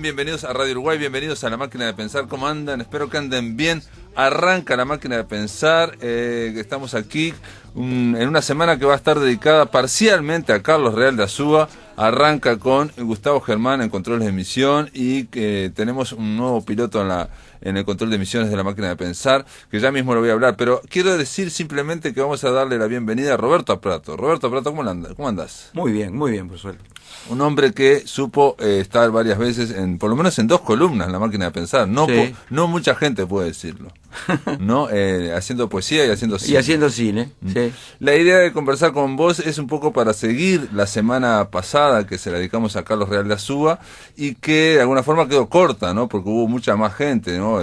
Bienvenidos a Radio Uruguay, bienvenidos a La Máquina de Pensar. ¿Cómo andan? Espero que anden bien. Arranca La Máquina de Pensar. Estamos aquí en una semana que va a estar dedicada parcialmente a Carlos Real de Azúa. Arranca con Gustavo Germán en controles de emisión y que tenemos un nuevo piloto en el control de emisiones de La Máquina de Pensar, que ya mismo lo voy a hablar, pero quiero decir simplemente que vamos a darle la bienvenida a Roberto Prato. Roberto Prato, ¿cómo andás? Muy bien, por suerte. Un hombre que supo estar varias veces, por lo menos en 2 columnas en La Máquina de Pensar. No, sí. No mucha gente puede decirlo. ¿No? Haciendo poesía y haciendo cine. Y haciendo cine, sí. La idea de conversar con vos es un poco para seguir la semana pasada que se la dedicamos a Carlos Real de Azúa y que de alguna forma quedó corta, ¿no? Porque hubo mucha más gente, ¿no?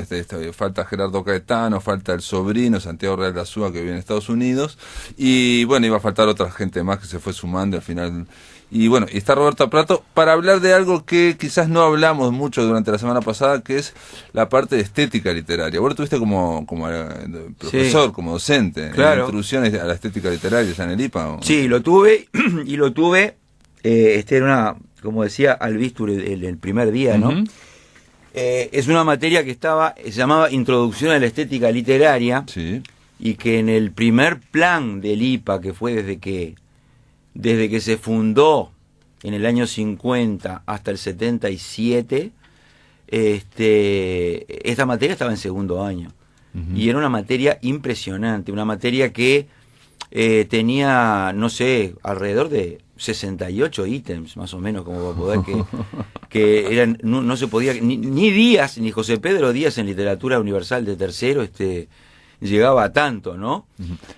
Falta Gerardo Caetano, falta el sobrino Santiago Real de Azúa que vive en Estados Unidos y bueno, iba a faltar otra gente más que se fue sumando al final. Y bueno, y está Roberto Prato para hablar de algo que quizás no hablamos mucho durante la semana pasada, que es la parte de estética literaria. Vos lo tuviste como profesor, sí, como docente, claro, en introducciones a la estética literaria ya en el IPA. ¿O? Sí, lo tuve, y lo tuve, era una, como decía Albistur el primer día, ¿no? Uh-huh. Es una materia que se llamaba Introducción a la Estética Literaria, sí, y que en el primer plan del IPA, que fue desde que se fundó en el año 50 hasta el 77, esta materia estaba en segundo año. Uh-huh. Y era una materia impresionante, una materia que tenía, no sé, alrededor de 68 ítems, más o menos, como para poder que eran, no se podía, ni Díaz, ni José Pedro Díaz en literatura universal de tercero, llegaba a tanto, ¿no?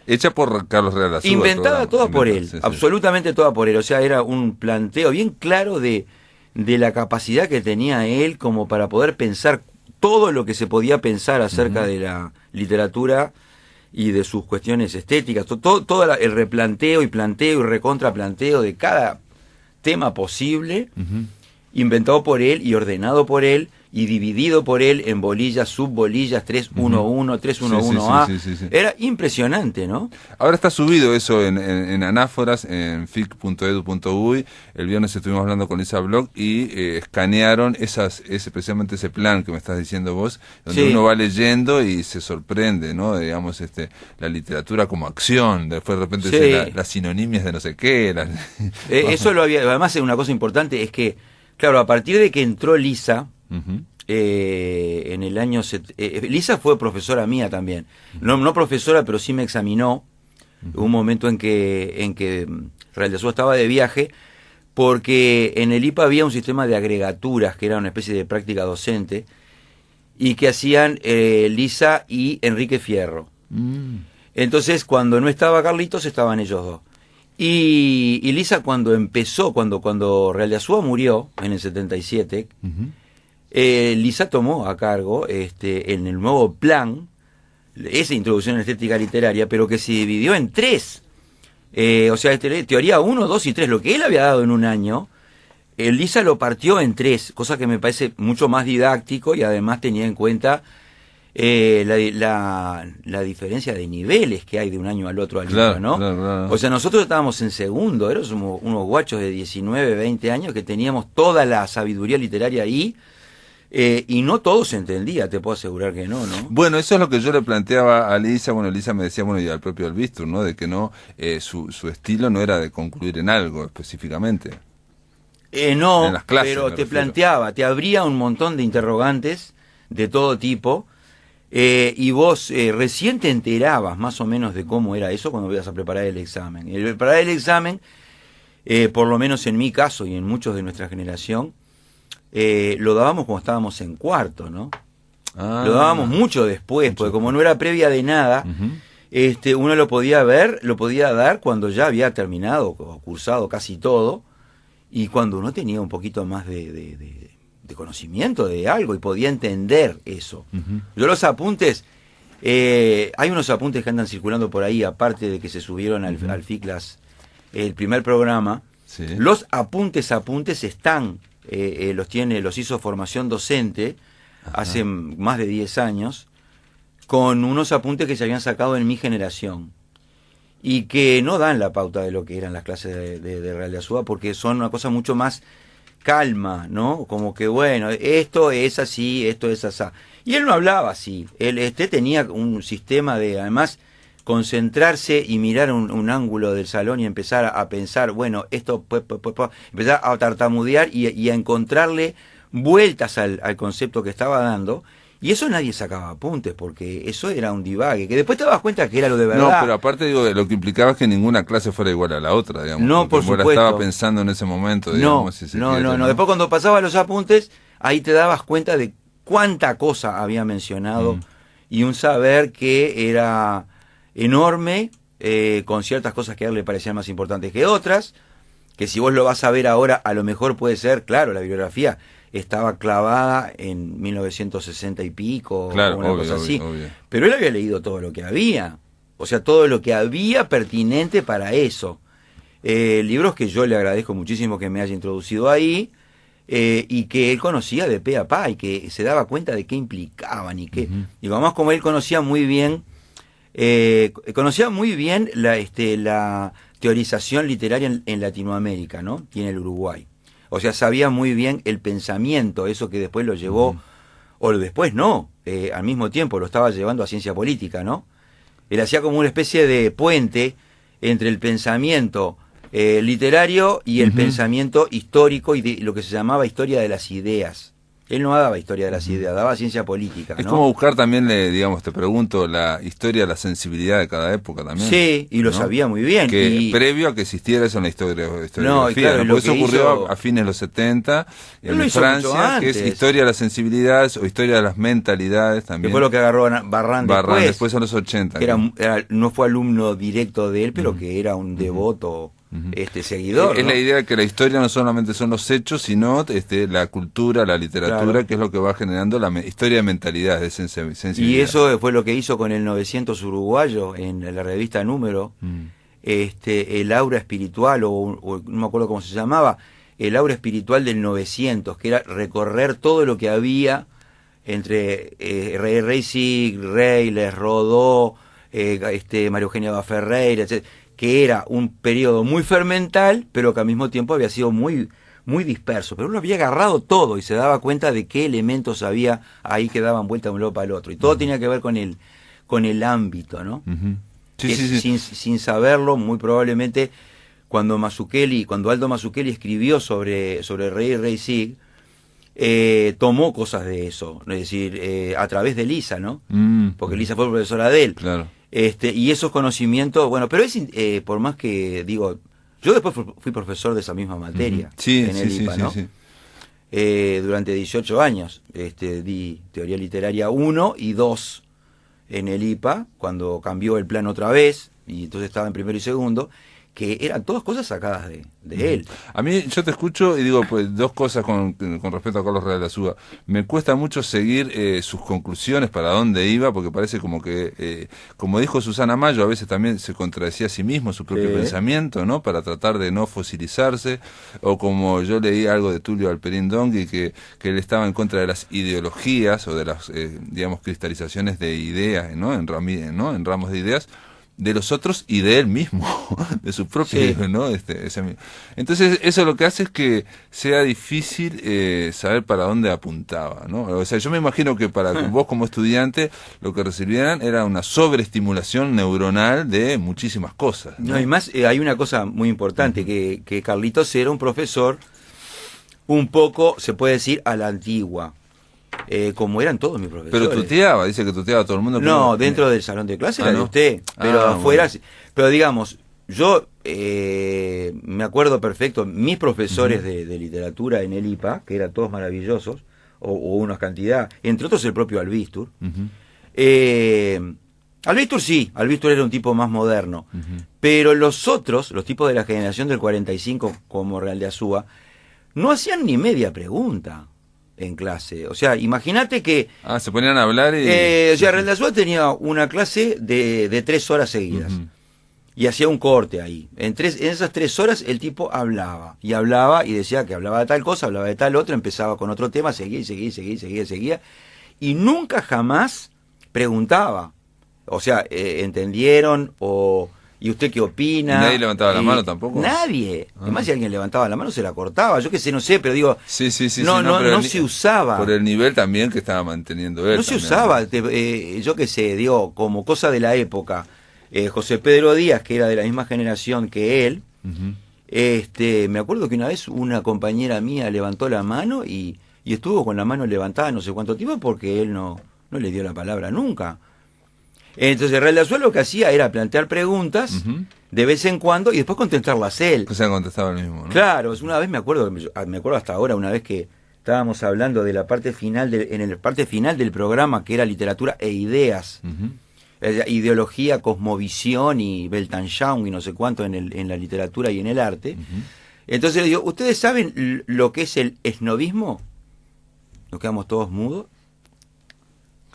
Hecha por Carlos Real de Azúa. Inventada toda por él, sí, absolutamente sí, toda por él. O sea, era un planteo bien claro de la capacidad que tenía él como para poder pensar todo lo que se podía pensar acerca uh-huh. de la literatura y de sus cuestiones estéticas, todo el replanteo y planteo y recontraplanteo de cada tema posible, uh-huh. inventado por él y ordenado por él, y dividido por él en bolillas, subbolillas, 311, 311A. Sí. Era impresionante, ¿no? Ahora está subido eso en Anáforas, en fic.edu.uy. El viernes estuvimos hablando con Lisa Bloch y escanearon precisamente ese plan que me estás diciendo vos, donde uno va leyendo y se sorprende, ¿no? Digamos, la literatura como acción, después de repente las sinonimias de no sé qué. Eso lo había, además una cosa importante es que, claro, a partir de que entró Lisa, uh-huh. En el año... Lisa fue profesora mía también. Uh-huh. No profesora, pero sí me examinó. Uh-huh. Hubo un momento en que Real de Azúa estaba de viaje, porque en el IPA había un sistema de agregaturas, que era una especie de práctica docente, y que hacían Lisa y Enrique Fierro. Uh-huh. Entonces, cuando no estaba Carlitos, estaban ellos dos. Y Lisa cuando empezó, cuando Real de Azúa murió, en el 77... Uh-huh. Lisa tomó a cargo en el nuevo plan esa introducción a la estética literaria, pero que se dividió en 3. O sea, teoría 1, 2 y 3. Lo que él había dado en un año, Lisa lo partió en 3, cosa que me parece mucho más didáctico y además tenía en cuenta la diferencia de niveles que hay de un año al otro, claro, ¿no? Claro. O sea, nosotros estábamos en segundo, éramos unos guachos de 19, 20 años que teníamos toda la sabiduría literaria ahí. Y no todo se entendía, te puedo asegurar que no. Bueno, eso es lo que yo le planteaba a Lisa. Bueno, Lisa me decía, y al propio Albistur, ¿no? De que no, su estilo no era de concluir en algo específicamente. No, en las clases, pero te abría un montón de interrogantes de todo tipo, y vos recién te enterabas más o menos de cómo era eso cuando ibas a preparar el examen. El preparar el examen, por lo menos en mi caso y en muchos de nuestra generación, lo dábamos cuando estábamos en cuarto, ¿no? Lo dábamos mucho después, porque como no era previa de nada, uh-huh. Uno lo podía dar cuando ya había terminado o cursado casi todo, y cuando uno tenía un poquito más de conocimiento de algo y podía entender eso. Uh-huh. Yo los apuntes, hay unos apuntes que andan circulando por ahí, aparte de que se subieron al FICLAS, el primer programa, sí. Los apuntes están... los hizo formación docente. Ajá. Hace más de 10 años, con unos apuntes que se habían sacado en mi generación y que no dan la pauta de lo que eran las clases de Real de Azúa, porque son una cosa mucho más calma, ¿no? Como que bueno, esto es así, esto es así. Y él no hablaba así, él tenía un sistema de, además, concentrarse y mirar un ángulo del salón y empezar a pensar, bueno, esto, empezar a tartamudear y a encontrarle vueltas al concepto que estaba dando. Y eso nadie sacaba apuntes, porque eso era un divague, que después te dabas cuenta que era lo de verdad. No, pero aparte digo, lo que implicaba es que ninguna clase fuera igual a la otra, digamos. No, por supuesto. Vos la estaba pensando en ese momento, digamos. No. Después cuando pasaba los apuntes, ahí te dabas cuenta de cuánta cosa había mencionado y un saber que era enorme, con ciertas cosas que a él le parecían más importantes que otras, que si vos lo vas a ver ahora, a lo mejor puede ser, claro, la bibliografía estaba clavada en 1960 y pico, claro, o una obvio, cosa así. Obvio. Pero él había leído todo lo que había. O sea, todo lo que había pertinente para eso. Libros que yo le agradezco muchísimo que me haya introducido ahí, y que él conocía de pe a pa, y que se daba cuenta de qué implicaban, y que, digo, además como él conocía muy bien la teorización literaria en Latinoamérica, ¿no? Y en el Uruguay. O sea, sabía muy bien el pensamiento, eso que después lo llevó, o después no, al mismo tiempo lo estaba llevando a ciencia política, ¿no? Él hacía como una especie de puente entre el pensamiento literario y el pensamiento histórico y de lo que se llamaba historia de las ideas. Él no daba historia de las ideas, daba ciencia política, Es ¿no? como buscar también, digamos, te pregunto, la historia, la sensibilidad de cada época también. Sí, y lo sabía muy bien. Que previo a que existiera eso en la historiografía. No, y claro, Porque eso ocurrió hizo a fines de los 70 en Francia, que es historia de las sensibilidades o historia de las mentalidades también. Después lo que agarró Barrán después en los 80. Que no fue alumno directo de él, pero que era un devoto seguidor. Es ¿no? la idea de que la historia no solamente son los hechos, sino la cultura, la literatura, claro, que es lo que va generando la historia de mentalidades, de sensibilidad. Y eso fue lo que hizo con el 900 uruguayo en la revista Número, el aura espiritual, o no me acuerdo cómo se llamaba, el aura espiritual del 900, que era recorrer todo lo que había entre Reisig, Reyles, Rodó, María Eugenia Baferreira, etc., que era un periodo muy fermental, pero que al mismo tiempo había sido muy, muy disperso. Pero uno había agarrado todo y se daba cuenta de qué elementos había ahí que daban vuelta de un lado para el otro. Y todo tenía que ver con el ámbito, ¿no? Sí. Sin saberlo, muy probablemente, cuando Aldo Mazzucchelli escribió sobre Rey Sig, tomó cosas de eso, es decir, a través de Lisa, ¿no? Porque Lisa fue profesora de él. Claro. Y esos conocimientos, bueno, pero por más que, digo, yo después fui profesor de esa misma materia en el IPA, ¿no? Sí. Durante 18 años di Teoría Literaria 1 y 2 en el IPA, cuando cambió el plan otra vez, y entonces estaba en primero y segundo, que eran todas cosas sacadas de él. A mí, yo te escucho y digo, pues, dos cosas con respecto a Carlos Real de Azúa. Me cuesta mucho seguir sus conclusiones, para dónde iba, porque parece como que, como dijo Susana Mayo, a veces también se contradecía a sí mismo, su propio pensamiento, ¿no? Para tratar de no fosilizarse, o como yo leí algo de Tulio Alperín Dongui, que él estaba en contra de las ideologías, o de las, digamos, cristalizaciones de ideas, ¿no? En ramos de ideas, de los otros y de él mismo, de su propio, ¿no? Entonces eso lo que hace es que sea difícil saber para dónde apuntaba, ¿no? O sea, yo me imagino que para vos como estudiante lo que recibieran era una sobreestimulación neuronal de muchísimas cosas, ¿no? No, y más, hay una cosa muy importante, que Carlitos era un profesor un poco, se puede decir, a la antigua. Como eran todos mis profesores. Pero tuteaba, dice que tuteaba a todo el mundo. No, dentro del salón de clase era de usted, pero afuera, bueno. Pero digamos, yo me acuerdo perfecto, mis profesores de literatura en el IPA, que eran todos maravillosos, o una cantidad, entre otros el propio Albistur. Albistur era un tipo más moderno, pero los otros, los tipos de la generación del 45, como Real de Azúa, no hacían ni media pregunta en clase. O sea, imagínate que... se ponían a hablar y... o sea, Real de Azúa tenía una clase de 3 horas seguidas. Y hacía un corte ahí. En esas 3 horas el tipo hablaba. Y decía que hablaba de tal cosa, hablaba de tal otra, empezaba con otro tema, seguía. Y nunca jamás preguntaba. O sea, entendieron ¿y usted qué opina? ¿Y nadie levantaba la mano tampoco? Nadie. Además, si alguien levantaba la mano, se la cortaba. Yo qué sé, no sé, pero digo, no se usaba. Por el nivel también que estaba manteniendo él. No se usaba, yo qué sé, digo, como cosa de la época. José Pedro Díaz, que era de la misma generación que él, me acuerdo que una vez una compañera mía levantó la mano y estuvo con la mano levantada no sé cuánto tiempo porque él no le dio la palabra nunca. Entonces Real de Azúa lo que hacía era plantear preguntas de vez en cuando y después contestarlas él. O sea, contestaba el mismo, ¿no? Claro, una vez me acuerdo hasta ahora, una vez que estábamos hablando de la parte final en la parte final del programa, que era literatura e ideas, ideología, cosmovisión y Weltanschauung y no sé cuánto en la literatura y en el arte. Entonces le digo, ¿ustedes saben lo que es el esnovismo? Nos quedamos todos mudos.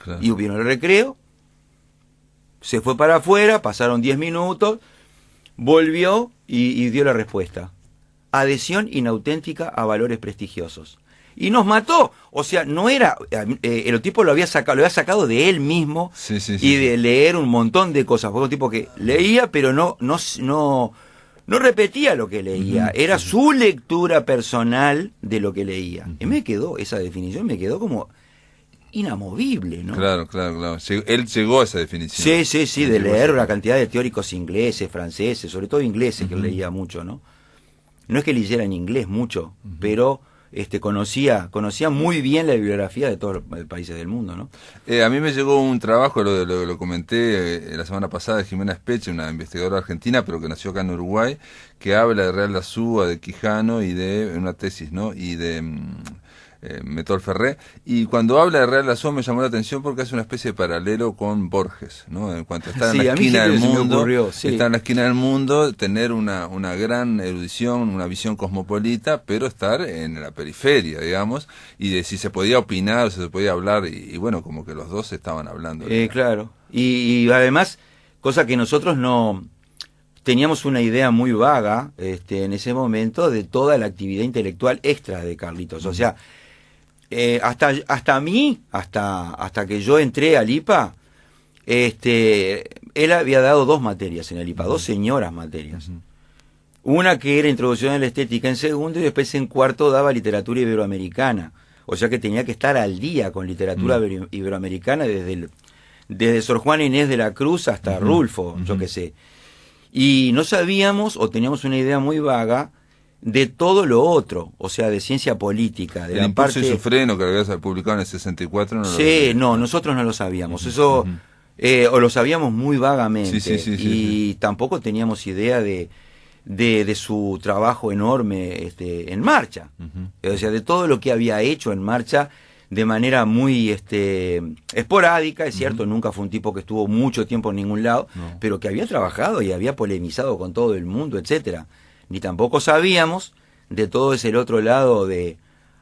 Claro. Y vino el recreo, se fue para afuera, pasaron 10 minutos, volvió y dio la respuesta. Adhesión inauténtica a valores prestigiosos. Y nos mató. O sea, no era... el tipo lo había sacado de él mismo y de leer un montón de cosas. Fue un tipo que leía, pero no repetía lo que leía. Era su lectura personal de lo que leía. Y me quedó, esa definición me quedó como inamovible, ¿no? Claro. Él llegó a esa definición. Sí, de leer una cantidad de teóricos ingleses, franceses, sobre todo ingleses, que él leía mucho, ¿no? No es que leyera en inglés mucho, pero conocía muy bien la bibliografía de todos los países del mundo, ¿no? A mí me llegó un trabajo, lo comenté la semana pasada, de Jimena Espeche, una investigadora argentina, pero que nació acá en Uruguay, que habla de Real de Azúa, de Quijano y de una tesis, ¿no? Y de Metol Ferré, y cuando habla de Real de Azúa me llamó la atención porque hace una especie de paralelo con Borges, ¿no? En cuanto a estar en la esquina del mundo, estar en la esquina del mundo, tener una gran erudición, una visión cosmopolita, pero estar en la periferia, digamos, y de si se podía opinar, si se podía hablar, y bueno, como que los dos estaban hablando. Claro, y además, cosa que nosotros no teníamos una idea muy vaga en ese momento de toda la actividad intelectual extra de Carlitos, o sea, hasta que yo entré al IPA, él había dado 2 materias en el IPA, 2 señoras materias. Una que era Introducción a la Estética en segundo y después en cuarto daba Literatura Iberoamericana. O sea que tenía que estar al día con literatura iberoamericana desde Sor Juana Inés de la Cruz hasta Rulfo, yo qué sé. Y no sabíamos, o teníamos una idea muy vaga, de todo lo otro, o sea, de ciencia política, de el Impulso y su freno, que lo habías publicado en el 64, nosotros no lo sabíamos, eso o lo sabíamos muy vagamente, y tampoco teníamos idea de su trabajo enorme en Marcha, o sea, de todo lo que había hecho en Marcha de manera muy esporádica, es cierto, nunca fue un tipo que estuvo mucho tiempo en ningún lado, pero que había trabajado y había polemizado con todo el mundo, etcétera. Ni tampoco sabíamos de todo ese otro lado de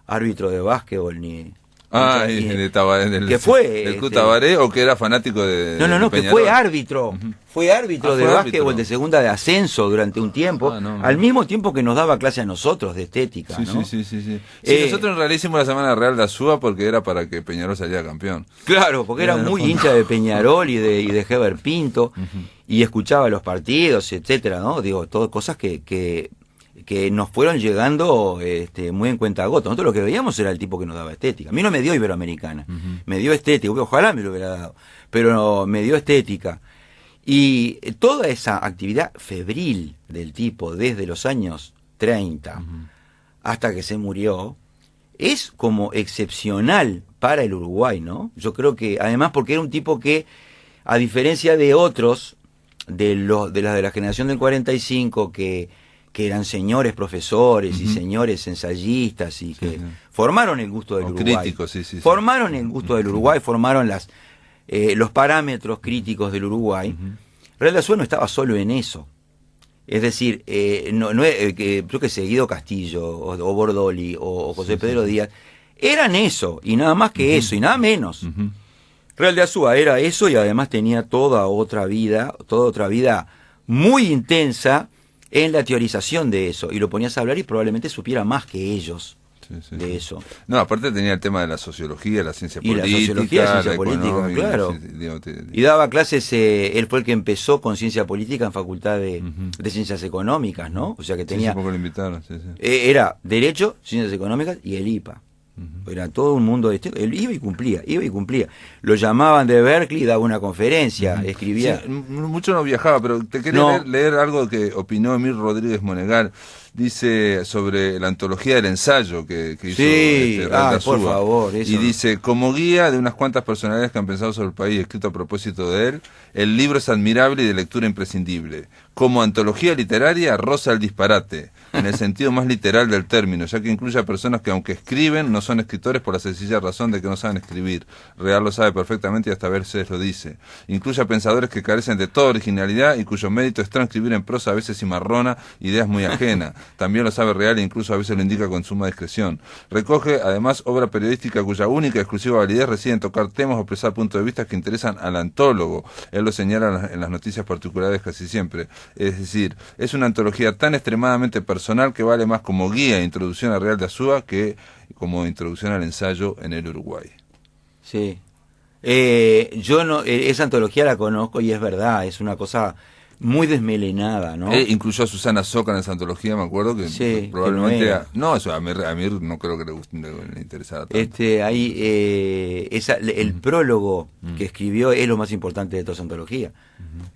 árbitro de básquetbol, de Tabaré, que fue el Tabaré, o que era fanático de no, que fue árbitro, fue árbitro de básquetbol árbitro de segunda de ascenso durante un tiempo, al mismo tiempo que nos daba clase a nosotros de estética, ¿no? Sí, nosotros en realidad hicimos la Semana Real de Azúa porque era para que Peñarol saliera campeón. Claro, porque era muy hincha de Peñarol y de Heber Pinto, y escuchaba los partidos, etcétera, ¿no? Digo, todas cosas que nos fueron llegando muy en cuentagotas. Nosotros lo que veíamos era el tipo que nos daba estética. A mí no me dio Iberoamericana, me dio estética, ojalá me lo hubiera dado, pero me dio estética. Y toda esa actividad febril del tipo desde los años 30 hasta que se murió es como excepcional para el Uruguay, ¿no? Yo creo que, además, porque era un tipo que, a diferencia de otros, de la generación del 45, que eran señores profesores y señores ensayistas y que formaron el gusto del Uruguay. Críticos, formaron el gusto del Uruguay, formaron los parámetros críticos del Uruguay. Real de Azúa no estaba solo en eso. Es decir, yo que sé, Guido Castillo o Bordoli o José Pedro Díaz eran eso, y nada más que eso, y nada menos. Real de Azúa era eso, y además tenía toda otra vida muy intensa en la teorización de eso, y lo ponías a hablar y probablemente supiera más que ellos. de eso. No, aparte tenía el tema de la sociología, la ciencia Y política. la sociología, ciencia política, claro. Y daba clases, él fue el que empezó con ciencia política en Facultad de Ciencias Económicas, ¿no? O sea que tenía... Sí, poco lo invitaron, Era Derecho, Ciencias Económicas y el IPA. Era todo un mundo distinto. Él iba y cumplía. Lo llamaban de Berkeley, daba una conferencia, escribía. Sí, mucho no viajaba, pero te quería leer algo que opinó Emir Rodríguez Monegal. Dice sobre la antología del ensayo que hizo Real de Azúa. Por favor, eso. Y dice, como guía de unas cuantas personalidades que han pensado sobre el país, escrito a propósito de él, el libro es admirable y de lectura imprescindible. Como antología literaria, roza el disparate, en el sentido más literal del término, ya que incluye a personas que aunque escriben, no son escritores por la sencilla razón de que no saben escribir. Real lo sabe perfectamente y hasta a veces lo dice. Incluye a pensadores que carecen de toda originalidad y cuyo mérito es transcribir en prosa a veces cimarrona ideas muy ajenas. También lo sabe Real e incluso a veces lo indica con suma discreción. Recoge además obra periodística cuya única y exclusiva validez reside en tocar temas o expresar puntos de vista que interesan al antólogo. Él lo señala en las noticias particulares casi siempre. Es decir, es una antología tan extremadamente personal que vale más como guía e introducción a Real de Azúa que como introducción al ensayo en el Uruguay. Sí. Yo no, esa antología la conozco y es verdad, es una cosa muy desmelenada, ¿no? Incluyó a Susana Soca en esa antología, me acuerdo, que probablemente... Eso a Mir no creo que le interesara tanto. El prólogo que escribió es lo más importante de toda esa antología.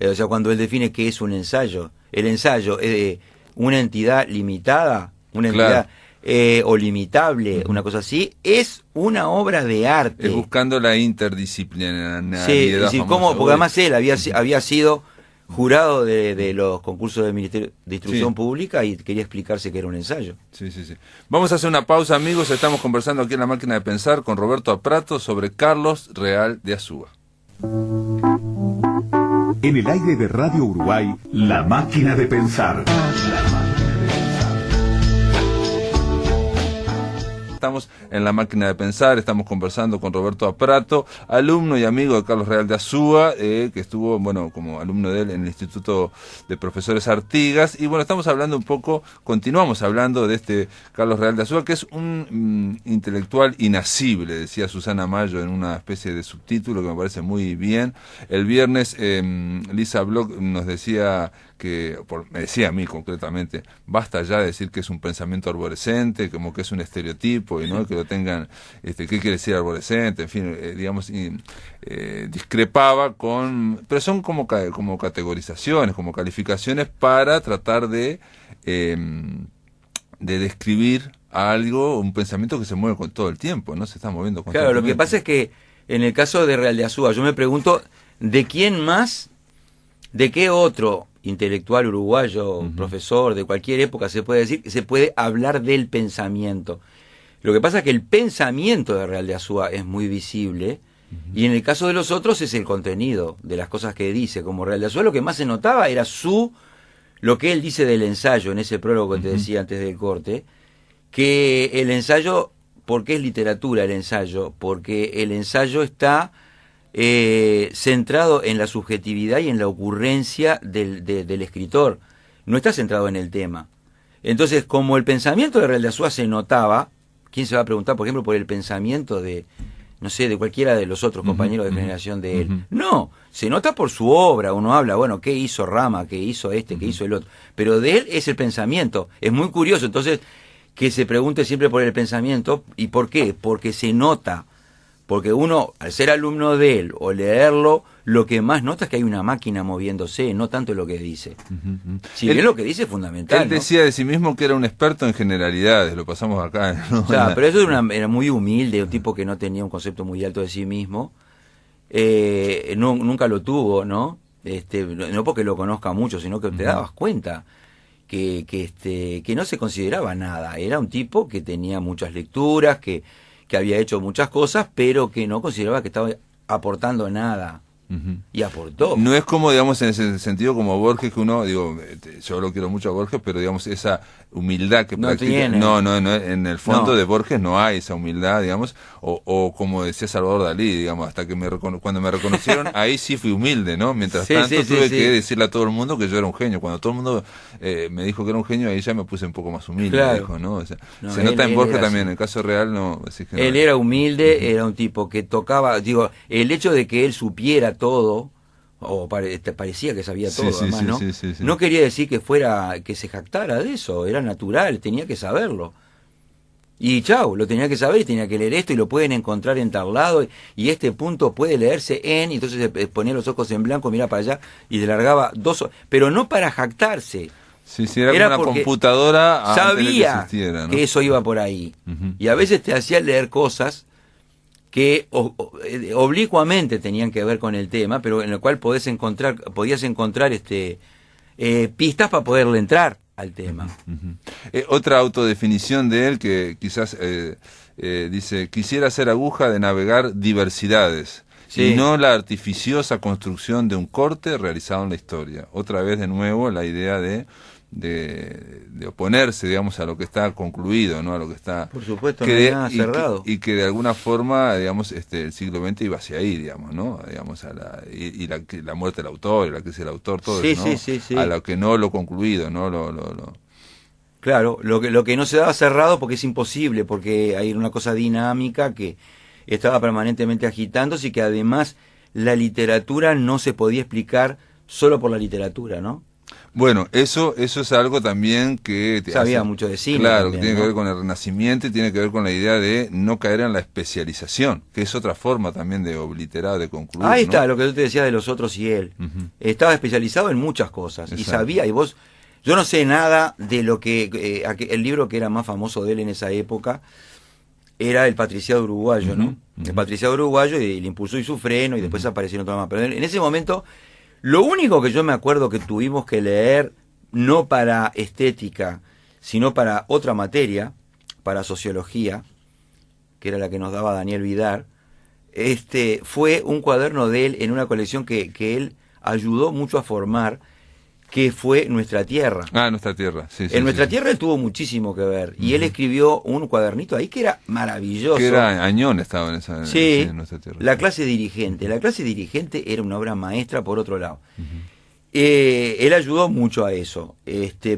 O sea, cuando él define qué es un ensayo, el ensayo es una entidad limitada, una entidad... o limitable, una cosa así, es una obra de arte. Es buscando la interdisciplinariedad. Sí, es decir, porque además él había sido jurado de los concursos del Ministerio de Instrucción Pública y quería explicarse que era un ensayo. Sí. Vamos a hacer una pausa, amigos. Estamos conversando aquí en La Máquina de Pensar con Roberto Aprato sobre Carlos Real de Azúa. En el aire de Radio Uruguay, La Máquina de Pensar. Estamos en La Máquina de Pensar, estamos conversando con Roberto Aprato, alumno y amigo de Carlos Real de Azúa, que estuvo, como alumno de él en el Instituto de Profesores Artigas, y estamos hablando continuamos hablando de este Carlos Real de Azúa, que es un intelectual inasible, decía Susana Mayo en una especie de subtítulo que me parece muy bien. El viernes Lisa Bloch nos decía me decía a mí concretamente, basta ya de decir que es un pensamiento arborescente, como que es un estereotipo, y no que lo tengan, ¿qué quiere decir arborescente? En fin, discrepaba pero son como categorizaciones, como calificaciones para tratar de describir algo, un pensamiento que se mueve con todo el tiempo, ¿no? Se está moviendo constantemente. Claro, lo que pasa es que en el caso de Real de Azúa, yo me pregunto, ¿de quién más, de qué otro intelectual uruguayo, profesor de cualquier época se puede decir que se puede hablar del pensamiento? Lo que pasa es que el pensamiento de Real de Azúa es muy visible y en el caso de los otros es el contenido de las cosas que dice. Como Real de Azúa lo que más se notaba era lo que él dice del ensayo en ese prólogo que te decía antes del corte, que el ensayo, ¿por qué es literatura el ensayo? Porque el ensayo está centrado en la subjetividad y en la ocurrencia del escritor, no está centrado en el tema. Entonces, como el pensamiento de Real de Azúa se notaba, ¿quién se va a preguntar, por ejemplo, por el pensamiento de cualquiera de los otros compañeros de generación de él? No, se nota por su obra. Uno habla, qué hizo Rama, qué hizo qué hizo el otro, pero de él es el pensamiento. Es muy curioso, entonces, que se pregunte siempre por el pensamiento. ¿Y por qué? Porque se nota. Porque uno, al ser alumno de él o leerlo, lo que más nota es que hay una máquina moviéndose, no tanto lo que dice. Si bien lo que dice es fundamental. Él decía de sí mismo que era un experto en generalidades, lo pasamos acá, ¿no? O sea, pero eso era muy humilde, un tipo que no tenía un concepto muy alto de sí mismo. Nunca lo tuvo, ¿no? No porque lo conozca mucho, sino que te dabas cuenta que no se consideraba nada. Era un tipo que tenía muchas lecturas, que había hecho muchas cosas, pero que no consideraba que estaba aportando nada y aportó. No es como, digamos, en ese sentido como Borges, que uno, digo, yo lo quiero mucho a Borges, pero digamos, esa humildad que No practica, tiene. no, en el fondo No. de Borges no hay esa humildad, digamos, o como decía Salvador Dalí, digamos, hasta que cuando me reconocieron, ahí sí fui humilde, ¿no? Mientras Sí, tanto sí, sí, tuve sí. que decirle a todo el mundo que yo era un genio. Cuando todo el mundo me dijo que era un genio, ahí ya me puse un poco más humilde, Claro. dijo, ¿no? O sea, No, se nota en él Borges era también, así. en el caso real no, decís que no. Él era humilde, era un tipo que tocaba, digo, el hecho de que él supiera todo, o parecía que sabía Sí, todo, sí, además, sí, ¿no? sí, sí, sí. No quería decir que fuera, que se jactara de eso, era natural, tenía que saberlo. Y chau, lo tenía que saber y tenía que leer esto y lo pueden encontrar en tal lado y este punto puede leerse en, y entonces ponía los ojos en blanco, mira para allá y le largaba pero no para jactarse. Sí, sí, era, Era como una porque computadora antes de que sabía existiera, ¿no? que eso iba por ahí. Ujú. Y a veces te hacía leer cosas que oblicuamente tenían que ver con el tema, pero en el cual podías encontrar pistas para poderle entrar al tema. Ujú. Otra autodefinición de él que quizás dice, quisiera ser aguja de navegar diversidades, Sí. y no la artificiosa construcción de un corte realizado en la historia. Otra vez de nuevo la idea de oponerse, digamos, a lo que está concluido, ¿no? A lo que está... Por supuesto, no hay nada cerrado. Y que de alguna forma, digamos, el siglo XX iba hacia ahí, digamos, ¿no? Digamos, la muerte del autor, y la crisis del autor, todo Sí, eso, ¿no? sí, sí, sí. A lo que no lo concluido, ¿no? Claro, lo que no se daba cerrado porque es imposible, porque hay una cosa dinámica que estaba permanentemente agitándose y que además la literatura no se podía explicar solo por la literatura, ¿no? Bueno, eso es algo también que... Sabía mucho de cine Claro, también, que tiene ¿no? que ver con el Renacimiento y tiene que ver con la idea de no caer en la especialización, que es otra forma también de obliterar, de concluir, Ahí ¿no? está lo que yo te decía de los otros y él. Ujú. Estaba especializado en muchas cosas y Exacto. sabía, y vos, yo no sé nada de lo que, el libro que era más famoso de él en esa época era El Patriciado Uruguayo, ¿no? Ujú. El Patriciado Uruguayo y El Impulso y su freno y después aparecieron todas más. Pero en ese momento, lo único que yo me acuerdo que tuvimos que leer, no para estética, sino para otra materia, para sociología, que era la que nos daba Daniel Vidar, fue un cuaderno de él en una colección que él ayudó mucho a formar, que fue Nuestra Tierra. Ah, Nuestra Tierra, sí, sí. En Nuestra sí. Tierra él tuvo muchísimo que ver, y él escribió un cuadernito ahí que era maravilloso. Que era Añón estaba en esa... Sí, en Nuestra Tierra. La clase dirigente. La clase dirigente era una obra maestra por otro lado. Él ayudó mucho a eso,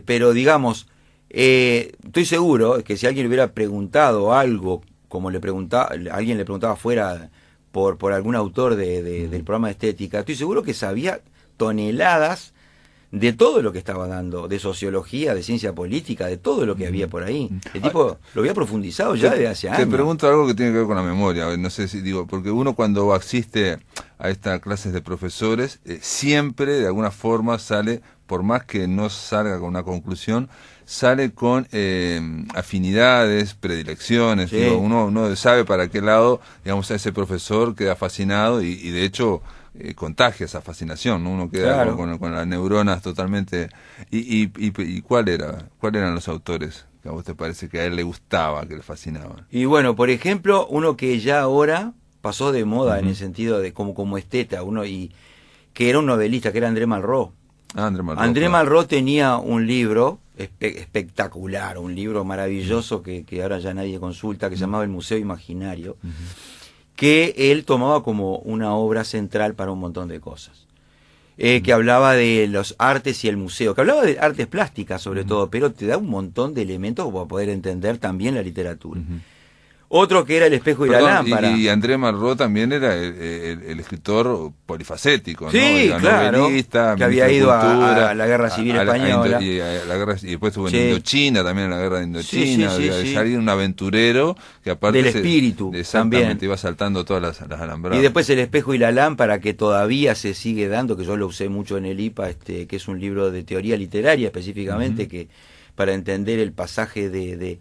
pero digamos, estoy seguro que si alguien le hubiera preguntado algo, como alguien le preguntaba fuera por algún autor del programa de estética, estoy seguro que sabía toneladas de todo lo que estaba dando, de sociología, de ciencia política, de todo lo que había por ahí. El tipo lo había profundizado ya desde hace años. Te pregunto algo que tiene que ver con la memoria, no sé si digo, porque uno cuando asiste a estas clases de profesores, siempre de alguna forma sale, por más que no salga con una conclusión, sale con afinidades, predilecciones, Sí. digo, uno sabe para qué lado, digamos, a ese profesor queda fascinado y de hecho contagia esa fascinación, ¿no? Uno queda Claro. con las neuronas totalmente... ¿Y cuáles eran los autores que a vos te parece que a él le gustaba, que le fascinaban? Y bueno, por ejemplo, uno que ya ahora pasó de moda en el sentido de como esteta, y que era un novelista, que era André Malraux. Ah, André Malraux. André claro. Malraux tenía un libro espectacular, un libro maravilloso que ahora ya nadie consulta, que se llamaba El Museo Imaginario, que él tomaba como una obra central para un montón de cosas. Que hablaba de los artes y el museo, que hablaba de artes plásticas sobre todo, pero te da un montón de elementos para poder entender también la literatura. Otro que era El espejo y Perdón, la lámpara. y André Malraux también era el escritor polifacético, ¿no? Sí, Era claro, novelista, que había ministro ido de Cultura, a la Guerra Civil a Española. y después estuvo en Sí. Indochina, también en la guerra de Indochina, Sí, sí, sí, sí. es alguien, un aventurero que aparte... Del espíritu, exactamente, también. iba saltando todas las alambradas. Y después El espejo y la lámpara, que todavía se sigue dando, que yo lo usé mucho en el IPA, que es un libro de teoría literaria específicamente, que para entender el pasaje de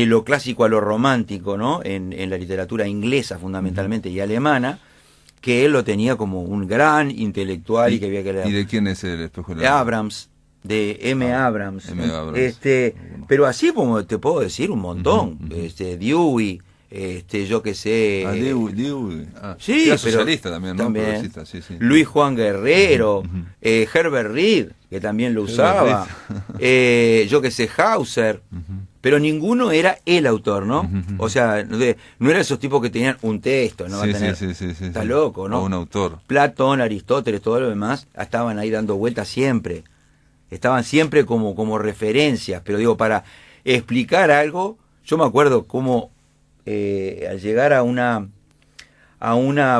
lo clásico a lo romántico, ¿no? En la literatura inglesa fundamentalmente y alemana, que él lo tenía como un gran intelectual y que había que leer. ¿Y de quién es el espejo de la... Abrams, de M. Abrams. M. Abrams. Pero así como te puedo decir un montón. Dewey, yo qué sé. Sí, era pero socialista también, ¿no? también. Progresista, sí, sí. Luis Juan Guerrero, Herbert Reed, que también lo usaba, yo que sé, Hauser, pero ninguno era el autor, ¿no? O sea, no eran esos tipos que tenían un texto, ¿no? Sí, Va a tener, sí. está loco, ¿no? O un autor. Platón, Aristóteles, todo lo demás, estaban ahí dando vueltas siempre. Estaban siempre como referencias, pero digo, para explicar algo, yo me acuerdo cómo al llegar a una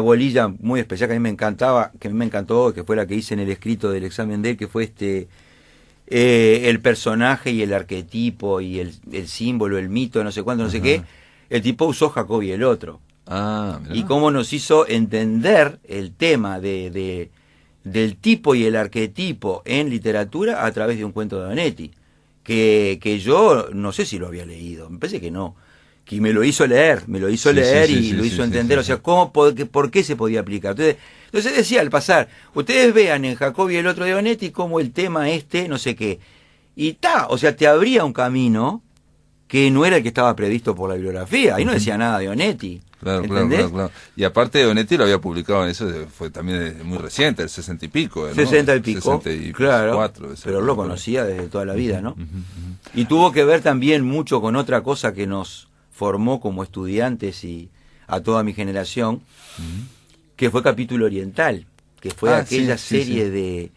bolilla muy especial que a mí me encantaba, que a mí me encantó, que fue la que hice en el escrito del examen de él, que fue el personaje y el arquetipo y el símbolo, el mito, no sé cuánto, no sé qué, el tipo usó Jacobi el otro. Mirá. Y cómo nos hizo entender el tema del tipo y el arquetipo en literatura a través de un cuento de Onetti, que yo no sé si lo había leído, me parece que no, que me lo hizo leer y lo hizo entender, o sea, por qué se podía aplicar. Entonces decía al pasar, ustedes vean en Jacobi el otro de Onetti como el tema no sé qué, y o sea, te abría un camino que no era el que estaba previsto por la bibliografía, ahí no decía nada de Onetti. Claro. Y aparte Onetti lo había publicado en eso, fue también muy reciente, el 60 y pico, ¿no? 60 y pico, 64, pero lo conocía desde toda la vida, ¿no? Y tuvo que ver también mucho con otra cosa que nos formó como estudiantes y a toda mi generación, que fue Capítulo Oriental, que fue aquella serie de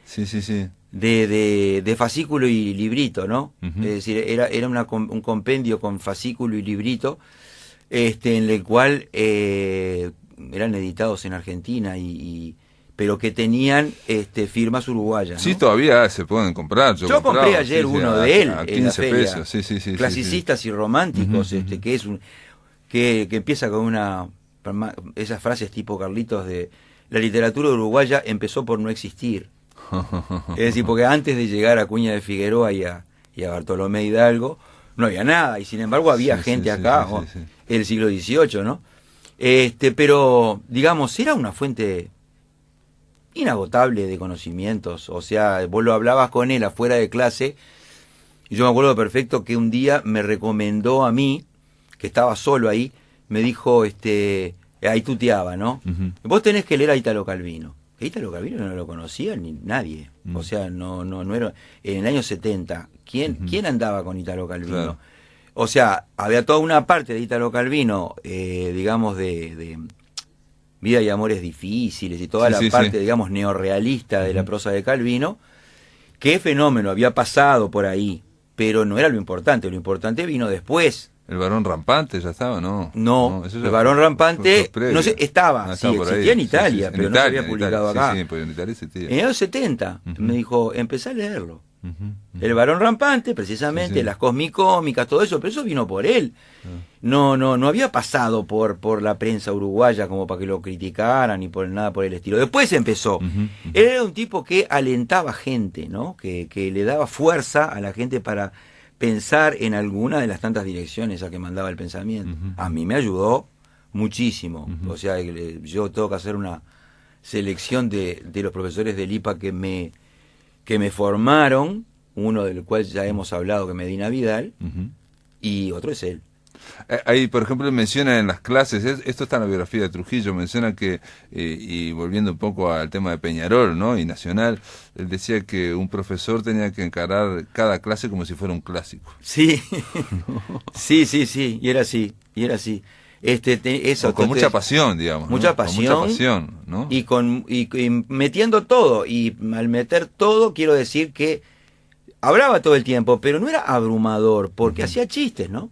fascículo y librito, ¿no? Es decir, era un compendio con fascículo y librito, en el cual eran editados en Argentina pero que tenían firmas uruguayas, ¿no? Sí, todavía se pueden comprar. Yo compré ayer uno de él a en la 15 feria. pesos. Sí. Clasicistas y románticos, que es que empieza con esas frases tipo Carlitos de la literatura uruguaya empezó por no existir. Es decir, porque antes de llegar a Cuña de Figueroa y a Bartolomé Hidalgo no había nada, y sin embargo había gente acá, el siglo XVIII, ¿no? Pero digamos, era una fuente inagotable de conocimientos. O sea, vos lo hablabas con él afuera de clase, y yo me acuerdo perfecto que un día me recomendó a mí, que estaba solo ahí, me dijo, ahí tuteaba, ¿no? Vos tenés que leer a Italo Calvino. Italo Calvino no lo conocía ni nadie. O sea, no era. En el año 70, ¿quién andaba con Italo Calvino? Claro. O sea, había toda una parte de Italo Calvino, digamos, de Vida y Amores Difíciles, y toda la parte, digamos, neorrealista de la prosa de Calvino. ¿Qué fenómeno había pasado por ahí? Pero no era lo importante vino después. ¿El Varón Rampante ya estaba, no? No, el Varón Rampante, no sé, estaba, sí, existía en Italia, pero no se había publicado acá. Sí, en Italia existía. En los 70, me dijo, empecé a leerlo. El Varón Rampante, precisamente, las cosmicómicas, todo eso, pero eso vino por él. No había pasado por la prensa uruguaya como para que lo criticaran ni por nada por el estilo. Después empezó. Él era un tipo que alentaba gente, ¿no? Que le daba fuerza a la gente para pensar en alguna de las tantas direcciones a que mandaba el pensamiento. A mí me ayudó muchísimo. O sea, yo tengo que hacer una selección de los profesores del IPA que me formaron, uno del cual ya hemos hablado, que es Medina Vidal, y otro es él. Ahí, por ejemplo, menciona en las clases, esto está en la biografía de Trujillo, menciona que, y volviendo un poco al tema de Peñarol, ¿no? Y Nacional, él decía que un profesor tenía que encarar cada clase como si fuera un clásico. Sí, sí, y era así. Con mucha pasión, digamos. Mucha ¿no? pasión. Con mucha pasión, ¿no? Y metiendo todo, y al meter todo, quiero decir que hablaba todo el tiempo, pero no era abrumador, porque hacía chistes, ¿no?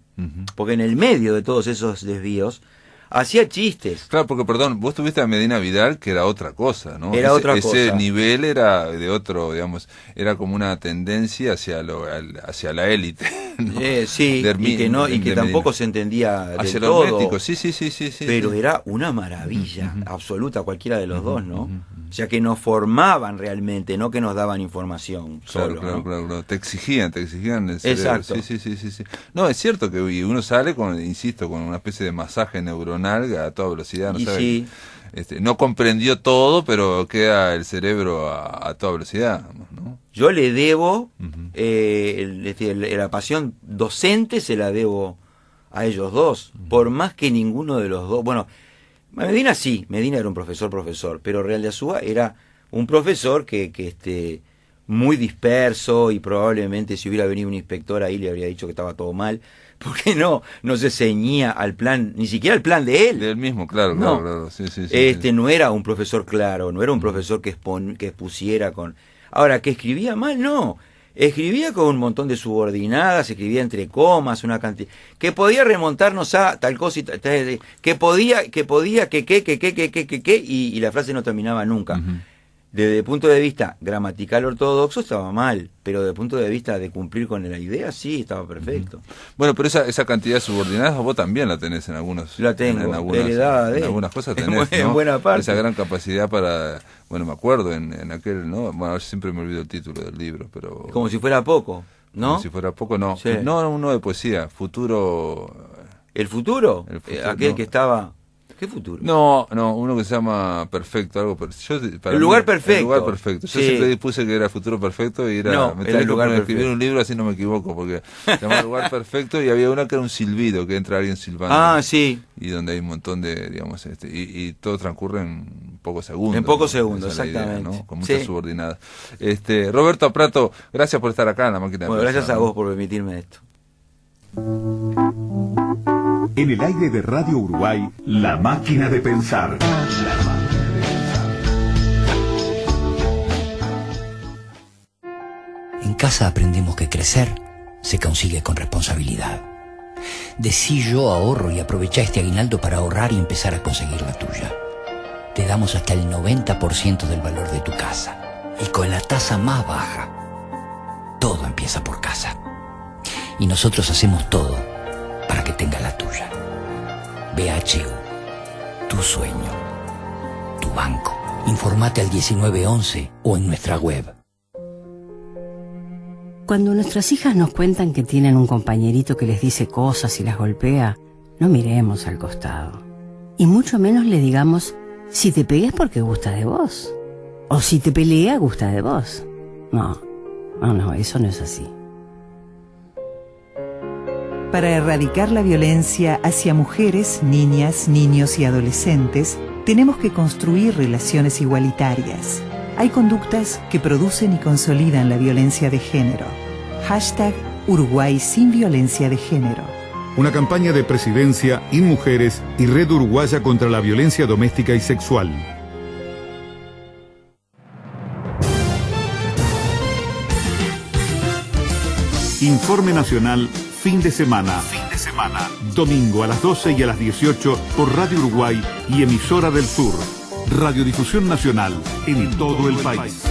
Porque en el medio de todos esos desvíos hacía chistes. Claro, porque, perdón, vos tuviste a Medina Vidal, que era otra cosa, ¿no? Era otra cosa. Ese nivel era de otro, digamos, era como una tendencia hacia la élite, ¿no? Sí, y que tampoco se entendía del todo. Sí. Pero era una maravilla absoluta cualquiera de los dos, ¿no? O sea, que nos formaban realmente, no que nos daban información solo. Claro. Te exigían el cerebro. Exacto. Sí. No, es cierto que uno sale con una especie de masaje neuronal a toda velocidad, ¿no sabe? No comprendió todo, pero queda el cerebro a toda velocidad, ¿no? Yo le debo, la pasión docente se la debo a ellos dos, por más que ninguno de los dos, bueno, Medina sí, Medina era un profesor, pero Real de Azúa era un profesor que muy disperso, y probablemente si hubiera venido un inspector ahí le habría dicho que estaba todo mal, porque no se ceñía al plan, ni siquiera al plan de él. De él mismo, claro, No. claro. Sí. No era un profesor claro, no era un profesor que expusiera con... Ahora, que escribía mal, no. Escribía con un montón de subordinadas, escribía entre comas, una cantidad... Que podía remontarnos a tal cosa y tal, que podía, y la frase no terminaba nunca. Uh-huh. Desde el punto de vista gramatical ortodoxo estaba mal, pero desde el punto de vista de cumplir con la idea, sí, estaba perfecto. Bueno, pero esa cantidad de subordinadas vos también la tenés en algunos... La tengo, en algunas cosas tenés, en ¿no? buena parte. Esa gran capacidad para... Bueno, me acuerdo en aquel, ¿no? Bueno, siempre me olvido el título del libro, pero... Como si fuera poco, ¿no? Como si fuera poco, no. Sí. No, uno de poesía, futuro... ¿El futuro? Aquel no. que estaba... ¿Qué futuro? No, uno que se llama Perfecto, algo El lugar perfecto. El lugar perfecto. Yo Sí. siempre dispuse que era Futuro Perfecto y era... No, me era tenía el que lugar poner a escribir perfecto. un libro, así no me equivoco, porque se llama Lugar Perfecto y había una que era un silbido, que entra alguien silbando. Ah, sí. Y donde hay un montón de, digamos, y todo transcurre en pocos segundos. En pocos ¿no? segundos, Esa es la idea, exactamente. ¿no? Con muchas Sí. subordinadas. Roberto Prato, gracias por estar acá en La Máquina de Bueno, Pensar, gracias a ¿no? vos por permitirme esto. En el aire de Radio Uruguay, La Máquina de Pensar. En casa aprendemos que crecer se consigue con responsabilidad. Decí yo ahorro y aprovecha este aguinaldo para ahorrar y empezar a conseguir la tuya. Te damos hasta el 90% del valor de tu casa. Y con la tasa más baja. Todo empieza por casa. Y nosotros hacemos todo para que tengas la tuya. BHU, tu sueño, tu banco. Informate al 1911 o en nuestra web. Cuando nuestras hijas nos cuentan que tienen un compañerito que les dice cosas y las golpea, no miremos al costado. Y mucho menos le digamos, si te pegues porque gusta de vos. O si te pelea, gusta de vos. No, eso no es así. Para erradicar la violencia hacia mujeres, niñas, niños y adolescentes, tenemos que construir relaciones igualitarias. Hay conductas que producen y consolidan la violencia de género. #Uruguay sin violencia de género. Una campaña de Presidencia, InMujeres y Red Uruguaya contra la Violencia Doméstica y Sexual. Informe Nacional, fin de semana. Domingo a las 12 y a las 18 por Radio Uruguay y Emisora del Sur. Radiodifusión nacional en todo el país.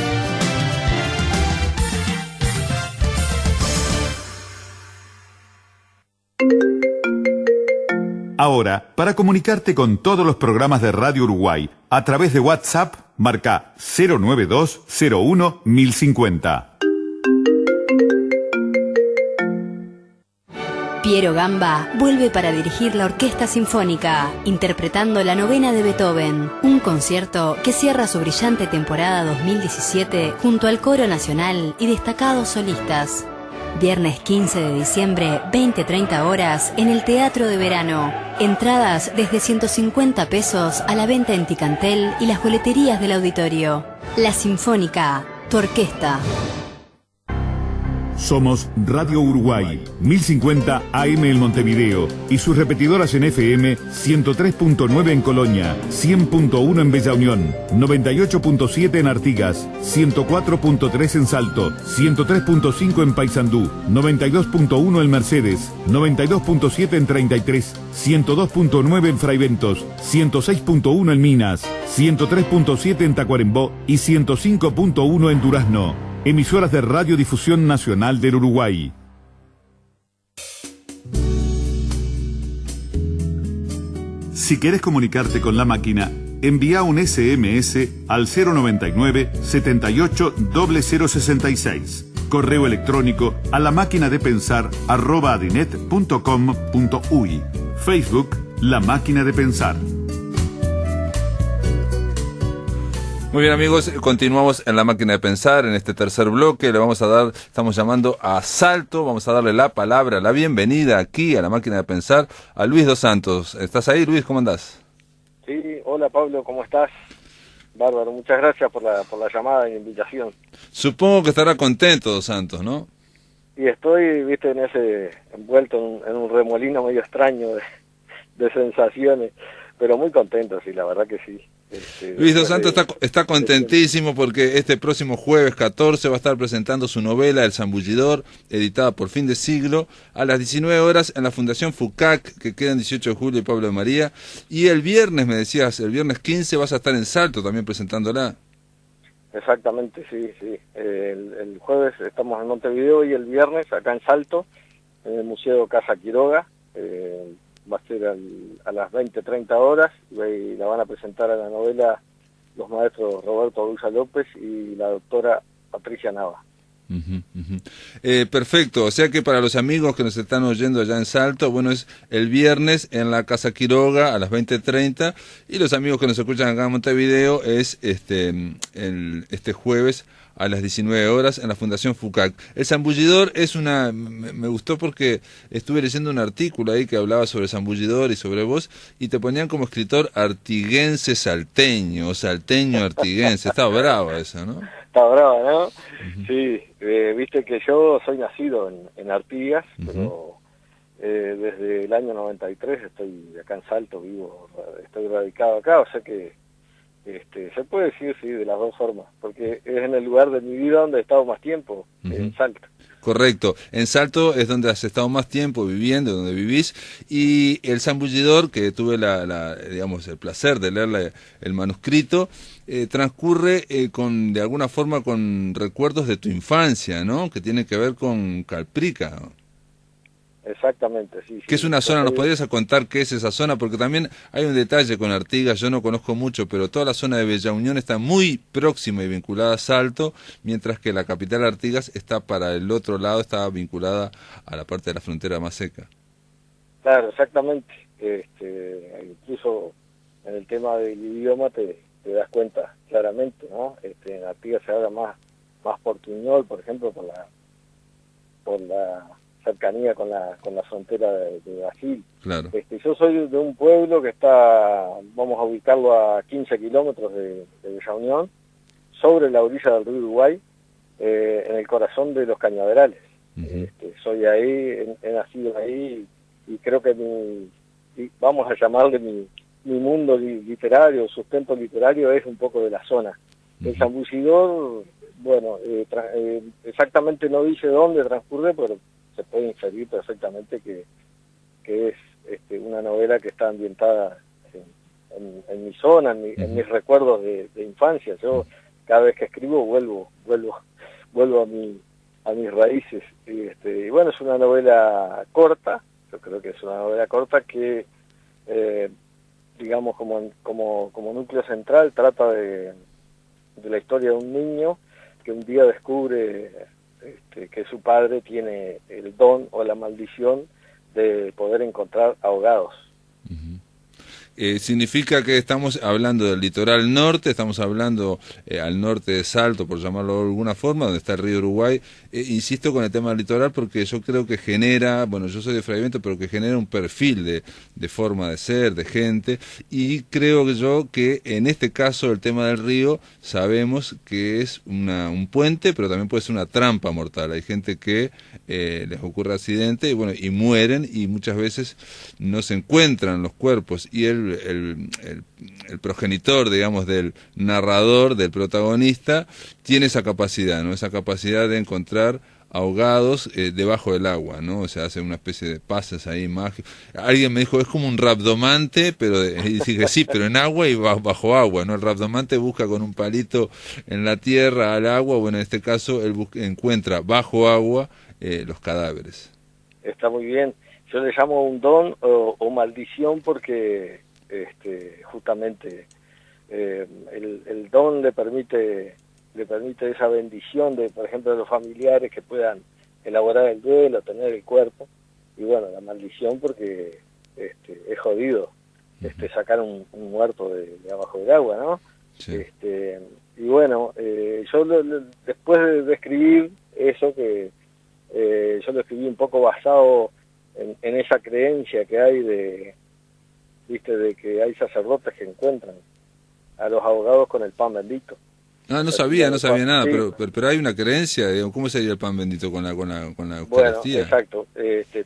Ahora, para comunicarte con todos los programas de Radio Uruguay a través de WhatsApp, marca 09201 1050. Piero Gamba vuelve para dirigir la Orquesta Sinfónica, interpretando la novena de Beethoven, un concierto que cierra su brillante temporada 2017 junto al Coro Nacional y destacados solistas. Viernes 15 de diciembre, 20-30 horas, en el Teatro de Verano. Entradas desde 150 pesos a la venta en Ticantel y las boleterías del auditorio. La Sinfónica, tu orquesta. Somos Radio Uruguay, 1050 AM en Montevideo y sus repetidoras en FM 103.9 en Colonia, 100.1 en Bella Unión, 98.7 en Artigas, 104.3 en Salto, 103.5 en Paysandú, 92.1 en Mercedes, 92.7 en 33, 102.9 en Fraiventos, 106.1 en Minas, 103.7 en Tacuarembó y 105.1 en Durazno. Emisoras de Radiodifusión Nacional del Uruguay. Si querés comunicarte con la máquina, envía un SMS al 099 78 0066. Correo electrónico a lamáquinadepensar@adinet.com.uy. Facebook, La Máquina de Pensar. Muy bien, amigos, continuamos en La Máquina de Pensar, en este tercer bloque. Le vamos a dar, estamos llamando a Salto, vamos a darle la palabra, la bienvenida aquí a La Máquina de Pensar a Luis Dos Santos. ¿Estás ahí, Luis? ¿Cómo andás? Sí, hola Pablo, ¿cómo estás? Bárbaro, muchas gracias por la llamada y la invitación. Supongo que estará contento Dos Santos, ¿no? Y estoy, viste, envuelto en un remolino medio extraño de sensaciones, pero muy contento, sí, la verdad que sí. Luis Dos Santos está contentísimo porque este próximo jueves 14 va a estar presentando su novela El Zambullidor, editada por Fin de Siglo, a las 19 horas en la Fundación FUCAC, que queda en 18 de julio y Pablo de María. Y el viernes, me decías, el viernes 15 vas a estar en Salto también presentándola. Exactamente, sí. El jueves estamos en Montevideo y el viernes acá en Salto, en el Museo Casa Quiroga. Va a ser a las 20-30 horas y la van a presentar a la novela los maestros Roberto Agulla López y la doctora Patricia Nava. Perfecto, o sea que para los amigos que nos están oyendo allá en Salto, bueno, es el viernes en la Casa Quiroga a las 20:30 y los amigos que nos escuchan acá en Montevideo es este jueves a las 19 horas en la Fundación FUCAC. El Zambullidor es me gustó porque estuve leyendo un artículo ahí que hablaba sobre Zambullidor y sobre vos, y te ponían como escritor artiguense salteño, o salteño artiguense. Está brava esa, ¿no? Está brava, ¿no? Sí, viste que yo soy nacido en Artigas, pero desde el año 93 estoy acá en Salto, estoy radicado acá, o sea que se puede decir, sí, de las dos formas, porque es en el lugar de mi vida donde he estado más tiempo, en Salto. Correcto, en Salto es donde has estado más tiempo viviendo, donde vivís, y El Zambullidor, que tuve digamos, el placer de leer el manuscrito, transcurre de alguna forma con recuerdos de tu infancia, ¿no? Que tiene que ver con Calprica, ¿no? Exactamente, sí. ¿Qué es una zona? ¿Nos podrías contar qué es esa zona? Porque también hay un detalle con Artigas, yo no conozco mucho, pero toda la zona de Bella Unión está muy próxima y vinculada a Salto, mientras que la capital Artigas está para el otro lado, está vinculada a la parte de la frontera más seca. Claro, exactamente. Incluso en el tema del idioma te das cuenta claramente, ¿no? En Artigas se habla más portuñol, por ejemplo, por la cercanía con la frontera de Brasil. Claro. Yo soy de un pueblo que está, vamos a ubicarlo a 15 kilómetros de Bella Unión, sobre la orilla del río Uruguay, en el corazón de los cañaverales. Soy ahí, he nacido ahí, y creo que vamos a llamarle mi mundo literario, sustento literario es un poco de la zona. El Zambullidor, bueno, exactamente no dice dónde transcurre, pero se puede inferir perfectamente que es una novela que está ambientada en mi zona, en mis recuerdos de infancia. Yo cada vez que escribo vuelvo a mis raíces. Y bueno, es una novela corta, yo creo que es una novela corta que, digamos, como núcleo central trata de la historia de un niño que un día descubre que su padre tiene el don o la maldición de poder encontrar ahogados. Significa que estamos hablando del litoral norte, estamos hablando al norte de Salto, por llamarlo de alguna forma, donde está el río Uruguay. Insisto con el tema del litoral porque yo creo que genera, bueno, yo soy de Fragmento, pero que genera un perfil de forma de ser, de gente, y creo que en este caso el tema del río sabemos que es un puente, pero también puede ser una trampa mortal. Hay gente que les ocurre accidente y mueren, y muchas veces no se encuentran los cuerpos, y el progenitor, digamos, del narrador, del protagonista, tiene esa capacidad, ¿no? Esa capacidad de encontrar ahogados debajo del agua, ¿no? O sea, hace una especie de pases ahí mágicos. Alguien me dijo, es como un rabdomante, pero y dije, sí, pero en agua y bajo agua, ¿no? El rabdomante busca con un palito en la tierra al agua, bueno, en este caso él encuentra bajo agua los cadáveres. Está muy bien. Yo le llamo un don o maldición porque justamente el don le permite esa bendición de, por ejemplo, de los familiares que puedan elaborar el duelo, tener el cuerpo, y bueno, la maldición porque es jodido sacar un muerto de abajo del agua, ¿no? Sí. bueno, yo después de escribir eso, que yo lo escribí un poco basado en esa creencia que hay de que hay sacerdotes que encuentran a los ahogados con el pan bendito. Ah, no sabía nada, sí. pero hay una creencia, digamos, ¿cómo sería el pan bendito con la Bueno, Eucaristía? exacto,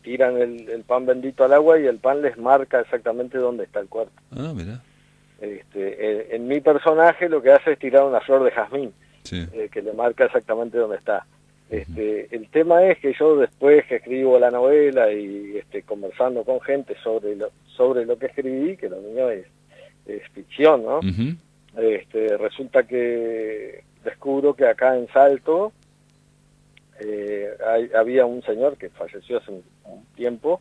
tiran el pan bendito al agua y el pan les marca exactamente dónde está el cuerpo. Ah, mirá. En mi personaje lo que hace es tirar una flor de jazmín, Sí. que le marca exactamente dónde está. El tema es que yo después que escribo la novela y conversando con gente sobre lo que escribí, que lo mío es ficción, ¿no? Ujú. Resulta que descubro que acá en Salto había un señor que falleció hace un tiempo,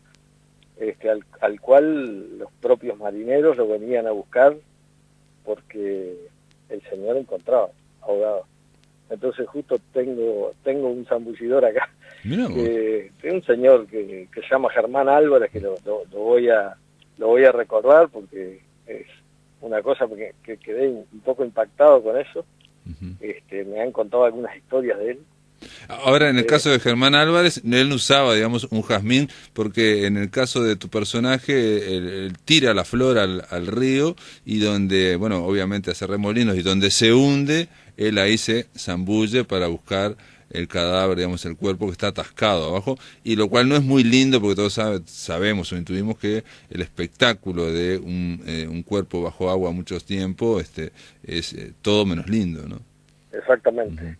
al cual los propios marineros lo venían a buscar porque el señor encontraba ahogado. Entonces justo tengo un zambullidor acá, de un señor que se llama Germán Álvarez, que lo voy a recordar porque es una cosa que quedé un poco impactado con eso. Me han contado algunas historias de él. Ahora, en el caso de Germán Álvarez, él no usaba, digamos, un jazmín, porque en el caso de tu personaje, él tira la flor al río, y donde, bueno, obviamente hace remolinos, y donde se hunde, él ahí se zambulle para buscar el cadáver, digamos, el cuerpo que está atascado abajo, y lo cual no es muy lindo, porque todos sabemos o intuimos que el espectáculo de un cuerpo bajo agua mucho tiempo es todo menos lindo, ¿no? Exactamente.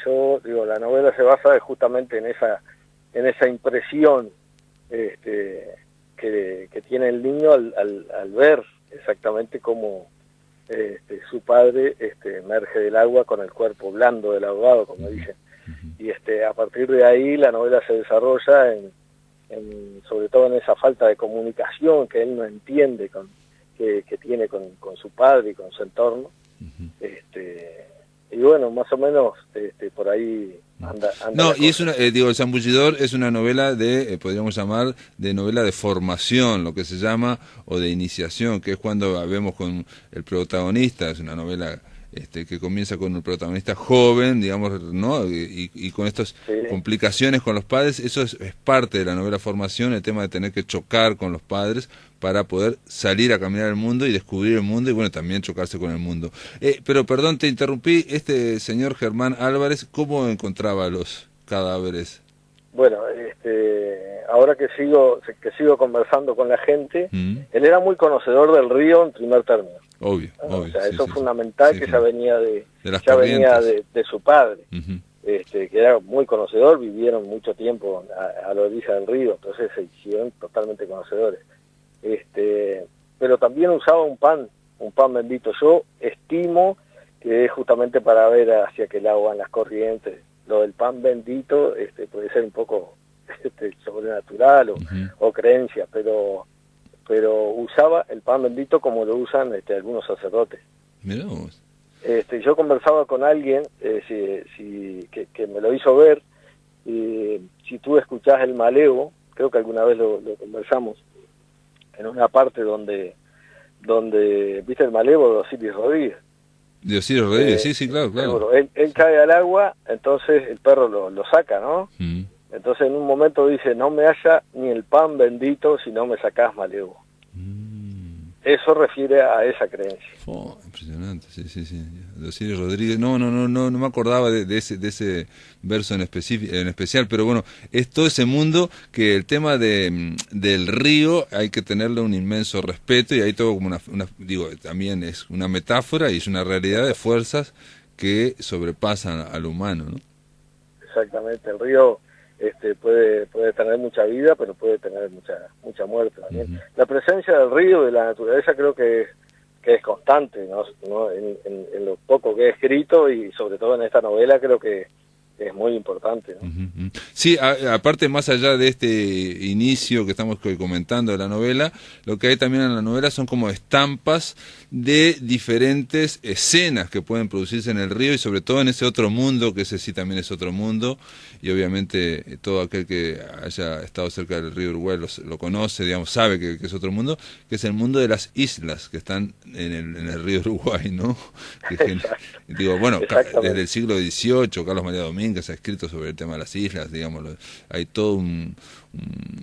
Yo digo, la novela se basa justamente en esa impresión que tiene el niño al ver exactamente cómo su padre emerge del agua con el cuerpo blando del ahogado, como dicen. Y a partir de ahí la novela se desarrolla sobre todo en esa falta de comunicación que él no entiende que tiene con su padre y con su entorno. Y bueno, más o menos por ahí anda no, y cosa. es El Zambullidor es una novela podríamos llamar, de novela de formación, lo que se llama, o de iniciación, que es cuando vemos con el protagonista, es una novela que comienza con un protagonista joven, digamos, ¿no? Y con estas complicaciones con los padres. Eso es parte de la novela formación, el tema de tener que chocar con los padres para poder salir a caminar el mundo y descubrir el mundo, y bueno, también chocarse con el mundo. Pero perdón, te interrumpí, señor Germán Álvarez, ¿cómo encontraba los cadáveres? Bueno, ahora que sigo conversando con la gente, él era muy conocedor del río en primer término. Obvio. O sea, eso es fundamental, sí, que ya venía de su padre, que era muy conocedor, vivieron mucho tiempo a la orilla del río, entonces se hicieron totalmente conocedores. Pero también usaba un pan bendito. Yo estimo que es justamente para ver hacia qué lado van las corrientes. Lo del pan bendito puede ser un poco sobrenatural o creencia, pero usaba el pan bendito como lo usan algunos sacerdotes. Mirá vos. Yo conversaba con alguien que me lo hizo ver, y si tú escuchás el Malevo, creo que alguna vez lo conversamos, en una parte donde viste el Malevo de Osiris Rodríguez. De Osiris Rodríguez, sí, claro. Seguro. Él cae al agua, entonces el perro lo saca, ¿no? Entonces en un momento dice, no me haya ni el pan bendito si no me sacás Malevo. Eso refiere a esa creencia. Oh, impresionante, sí. De Osiris Rodríguez, no me acordaba de ese verso en especial, pero bueno, es todo ese mundo que el tema del río hay que tenerle un inmenso respeto, y hay todo como también es una metáfora y es una realidad de fuerzas que sobrepasan al humano, ¿no? Exactamente, el río puede tener mucha vida, pero puede tener mucha muerte también. La presencia del río, de la naturaleza, creo que es constante, ¿no? En lo poco que he escrito, y sobre todo en esta novela, creo que es muy importante, ¿no? Sí, aparte, más allá de este inicio que estamos comentando de la novela, lo que hay también en la novela son como estampas de diferentes escenas que pueden producirse en el río y sobre todo en ese otro mundo, que ese sí también es otro mundo, y obviamente todo aquel que haya estado cerca del río Uruguay lo conoce, digamos, sabe que es otro mundo, que es el mundo de las islas que están en el río Uruguay, ¿no? Digo, bueno, desde el siglo XVIII, Carlos María Domínguez ha escrito sobre el tema de las islas, digamos, hay todo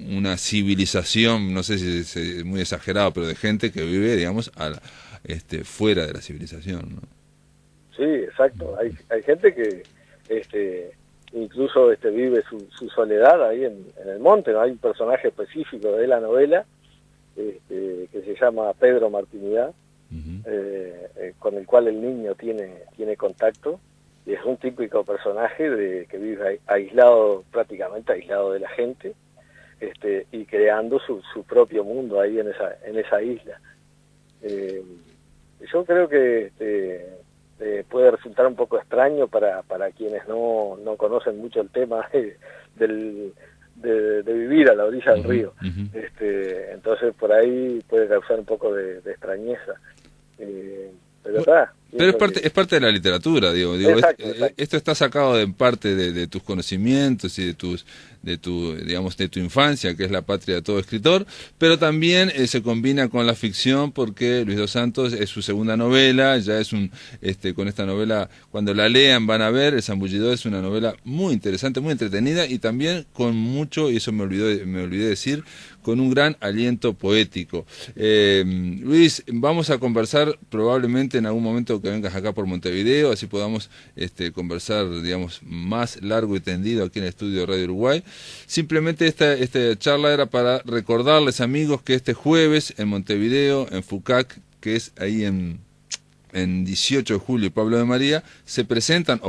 una civilización, no sé si es muy exagerado, pero de gente que vive, digamos, fuera de la civilización, ¿no? Sí, exacto. Hay gente que incluso vive su soledad ahí en el monte, ¿no? Hay un personaje específico de la novela que se llama Pedro Martinidad, con el cual el niño tiene contacto, y es un típico personaje que vive aislado, prácticamente aislado de la gente, y creando su propio mundo ahí en esa isla. Yo creo que puede resultar un poco extraño para quienes no conocen mucho el tema de vivir a la orilla del río. Entonces por ahí puede causar un poco de extrañeza. Pero es parte de la literatura, digo. Exacto. Esto está sacado en parte de tus conocimientos y de tu infancia, que es la patria de todo escritor, pero también se combina con la ficción, porque Luis dos Santos es su segunda novela, ya es con esta novela, cuando la lean van a ver, El Zambullidor es una novela muy interesante, muy entretenida, y también con mucho, y eso me olvidé decir, con un gran aliento poético. Luis, vamos a conversar probablemente en algún momento que vengas acá por Montevideo, así podamos conversar, digamos, más largo y tendido aquí en el estudio de Radio Uruguay. Simplemente esta charla era para recordarles, amigos, que este jueves en Montevideo, en FUCAC, que es ahí en 18 de julio y Pablo de María, presentan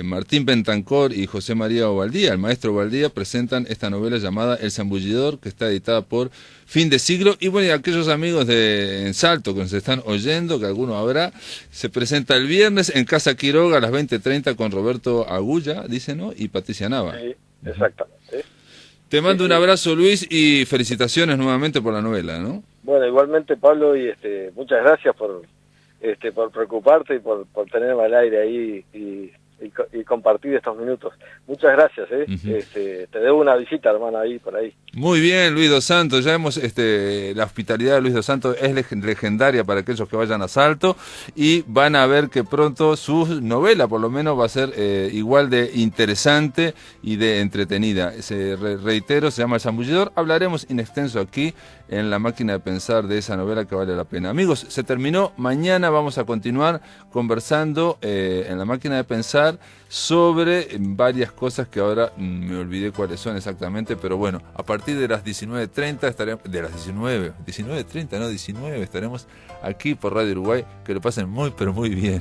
Martín Bentancor y José María Ovaldía, el maestro Ovaldía, presentan esta novela llamada El Zambullidor, que está editada por Fin de Siglo. Y bueno, y aquellos amigos en Salto que nos están oyendo, que alguno habrá, se presenta el viernes en Casa Quiroga a las 20:30 con Roberto Agulla, dice, ¿no? Y Patricia Nava. Sí, exactamente. Te mando un abrazo, Luis, y felicitaciones nuevamente por la novela, ¿no? Bueno, igualmente, Pablo, y muchas gracias por preocuparte y por tenerme al aire ahí y compartir estos minutos. Muchas gracias, te debo una visita, hermano, ahí por ahí. Muy bien, Luis dos Santos, ya hemos la hospitalidad de Luis dos Santos es legendaria para aquellos que vayan a Salto, y van a ver que pronto su novela por lo menos va a ser igual de interesante y de entretenida. Reitero, se llama El Zambullidor. Hablaremos in extenso aquí en La Máquina de Pensar de esa novela que vale la pena. Amigos, se terminó. Mañana vamos a continuar conversando en La Máquina de Pensar sobre varias cosas que ahora me olvidé cuáles son exactamente, pero bueno, a partir de las 19:30 estaremos, de las 19:30, no 19, estaremos aquí por Radio Uruguay. Que lo pasen muy, pero muy bien.